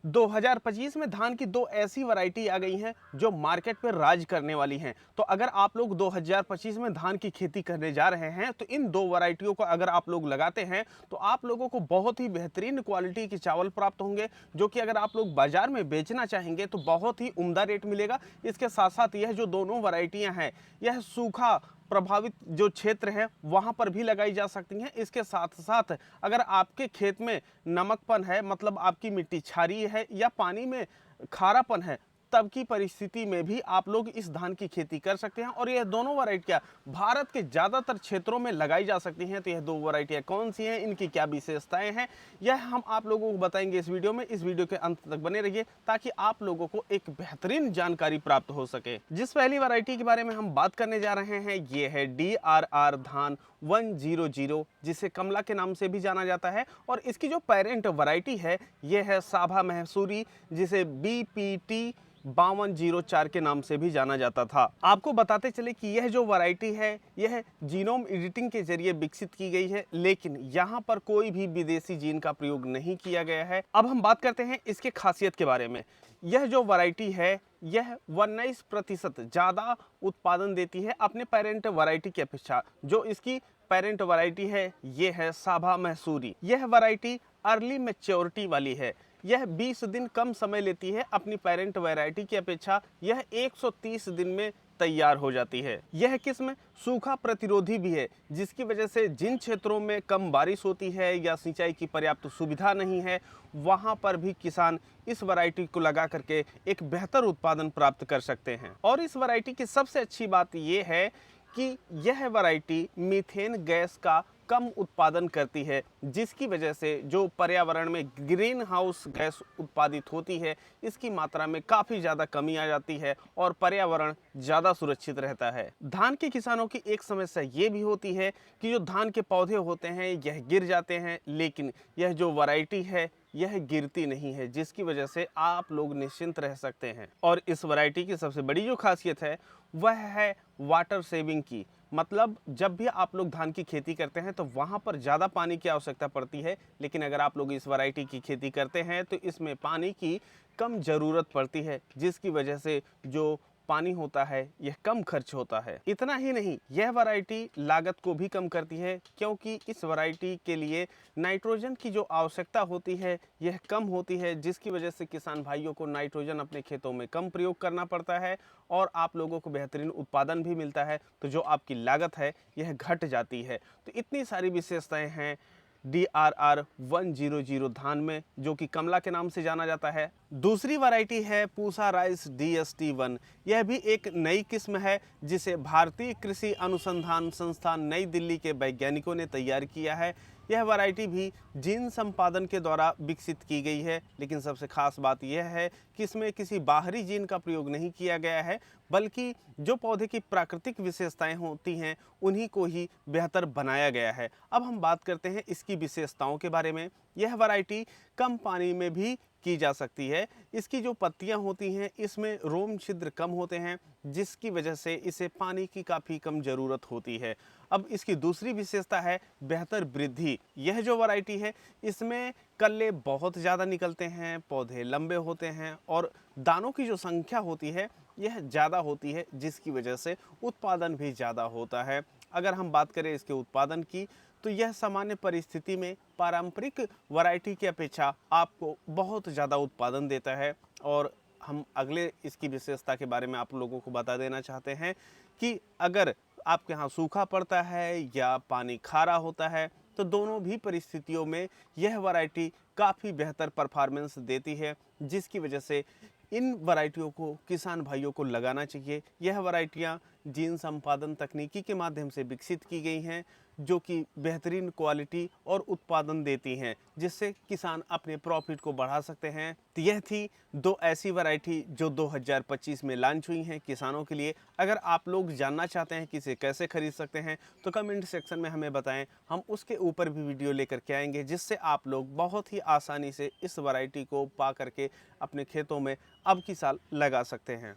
2025 में धान की दो ऐसी वैरायटी आ गई हैं जो मार्केट पर राज करने वाली हैं। तो अगर आप लोग 2025 में धान की खेती करने जा रहे हैं तो इन दो वैरायटियों को अगर आप लोग लगाते हैं तो आप लोगों को बहुत ही बेहतरीन क्वालिटी के चावल प्राप्त होंगे, जो कि अगर आप लोग बाजार में बेचना चाहेंगे तो बहुत ही उम्दा रेट मिलेगा। इसके साथ साथ यह जो दोनों वैरायटियां हैं यह सूखा प्रभावित जो क्षेत्र है वहां पर भी लगाई जा सकती हैं। इसके साथ साथ अगर आपके खेत में नमकपन है, मतलब आपकी मिट्टी क्षारीय है या पानी में खारापन है, तब की परिस्थिति में भी आप लोग इस धान की खेती कर सकते हैं और यह दोनों वैरायटियां भारत के ज़्यादातर क्षेत्रों में लगाई जा सकती हैं। तो यह दो वैरायटियां कौन सी हैं, इनकी क्या विशेषताएं हैं, यह हम आप लोगों को बताएंगे इस वीडियो में। इस वीडियो के अंत तक बने रहिए ताकि आप लोगों को एक बेहतरीन जानकारी प्राप्त हो सके। जिस पहली वैरायटी के बारे में हम बात करने जा रहे हैं ये है DRR धान 100, जिसे कमला के नाम से भी जाना जाता है। और इसकी जो पेरेंट वैरायटी है यह है साभा महसूरी, जिसे BPT 5204 के नाम से भी जाना जाता था। आपको बताते चले कि यह जो वैरायटी है यह जीनोम एडिटिंग के जरिए विकसित की गई है, लेकिन यहाँ पर कोई भी विदेशी जीन का प्रयोग नहीं किया गया है। अब हम बात करते हैं इसके खासियत के बारे में। यह जो वैरायटी है यह 19% ज़्यादा उत्पादन देती है अपने पेरेंट वैरायटी की अपेक्षा। जो इसकी पेरेंट वैरायटी है ये है साभा महसूरी। यह वैरायटी अर्ली मैच्योरिटी वाली है। यह 20 दिन कम समय लेती है अपनी पेरेंट वैरायटी की अपेक्षा। यह 130 दिन में तैयार हो जाती है। यह किस्म सूखा प्रतिरोधी भी है, जिसकी वजह से जिन क्षेत्रों में कम बारिश होती है या सिंचाई की पर्याप्त सुविधा नहीं है वहां पर भी किसान इस वैरायटी को लगा करके एक बेहतर उत्पादन प्राप्त कर सकते हैं। और इस वैरायटी की सबसे अच्छी बात यह है कि यह वैरायटी मीथेन गैस का कम उत्पादन करती है, जिसकी वजह से जो पर्यावरण में ग्रीन हाउस गैस उत्पादित होती है इसकी मात्रा में काफ़ी ज़्यादा कमी आ जाती है और पर्यावरण ज़्यादा सुरक्षित रहता है। धान के किसानों की एक समस्या ये भी होती है कि जो धान के पौधे होते हैं यह गिर जाते हैं, लेकिन यह जो वैरायटी है यह गिरती नहीं है, जिसकी वजह से आप लोग निश्चिंत रह सकते हैं। और इस वैरायटी की सबसे बड़ी जो खासियत है वह है वाटर सेविंग की। मतलब जब भी आप लोग धान की खेती करते हैं तो वहाँ पर ज़्यादा पानी की आवश्यकता पड़ती है, लेकिन अगर आप लोग इस वैरायटी की खेती करते हैं तो इसमें पानी की कम ज़रूरत पड़ती है, जिसकी वजह से जो पानी होता है यह कम खर्च होता है। इतना ही नहीं, यह वैरायटी लागत को भी कम करती है, क्योंकि इस वैरायटी के लिए नाइट्रोजन की जो आवश्यकता होती है यह कम होती है, जिसकी वजह से किसान भाइयों को नाइट्रोजन अपने खेतों में कम प्रयोग करना पड़ता है और आप लोगों को बेहतरीन उत्पादन भी मिलता है। तो जो आपकी लागत है यह घट जाती है। तो इतनी सारी विशेषताएं हैं DRR 100 धान में, जो कि कमला के नाम से जाना जाता है। दूसरी वैरायटी है पूसा राइस DST1। यह भी एक नई किस्म है जिसे भारतीय कृषि अनुसंधान संस्थान नई दिल्ली के वैज्ञानिकों ने तैयार किया है। यह वैरायटी भी जीन संपादन के द्वारा विकसित की गई है, लेकिन सबसे खास बात यह है कि इसमें किसी बाहरी जीन का प्रयोग नहीं किया गया है, बल्कि जो पौधे की प्राकृतिक विशेषताएं होती हैं उन्हीं को ही बेहतर बनाया गया है। अब हम बात करते हैं इसकी विशेषताओं के बारे में। यह वैरायटी कम पानी में भी की जा सकती है। इसकी जो पत्तियां होती हैं इसमें रोम छिद्र कम होते हैं, जिसकी वजह से इसे पानी की काफ़ी कम ज़रूरत होती है। अब इसकी दूसरी विशेषता है बेहतर वृद्धि। यह जो वैरायटी है इसमें कल्ले बहुत ज़्यादा निकलते हैं, पौधे लंबे होते हैं और दानों की जो संख्या होती है यह ज़्यादा होती है, जिसकी वजह से उत्पादन भी ज़्यादा होता है। अगर हम बात करें इसके उत्पादन की तो यह सामान्य परिस्थिति में पारंपरिक वैरायटी की अपेक्षा आपको बहुत ज़्यादा उत्पादन देता है। और हम अगले इसकी विशेषता के बारे में आप लोगों को बता देना चाहते हैं कि अगर आपके यहाँ सूखा पड़ता है या पानी खारा होता है तो दोनों भी परिस्थितियों में यह वैरायटी काफ़ी बेहतर परफॉर्मेंस देती है, जिसकी वजह से इन वैरायटियों को किसान भाइयों को लगाना चाहिए। यह वैरायटियाँ जीन संपादन तकनीकी के माध्यम से विकसित की गई हैं, जो कि बेहतरीन क्वालिटी और उत्पादन देती हैं, जिससे किसान अपने प्रॉफिट को बढ़ा सकते हैं। तो यह थी दो ऐसी वैरायटी जो 2025 में लॉन्च हुई हैं किसानों के लिए। अगर आप लोग जानना चाहते हैं कि इसे कैसे खरीद सकते हैं तो कमेंट सेक्शन में हमें बताएं, हम उसके ऊपर भी वीडियो लेकर के आएंगे, जिससे आप लोग बहुत ही आसानी से इस वैरायटी को पा करके अपने खेतों में अब की साल लगा सकते हैं।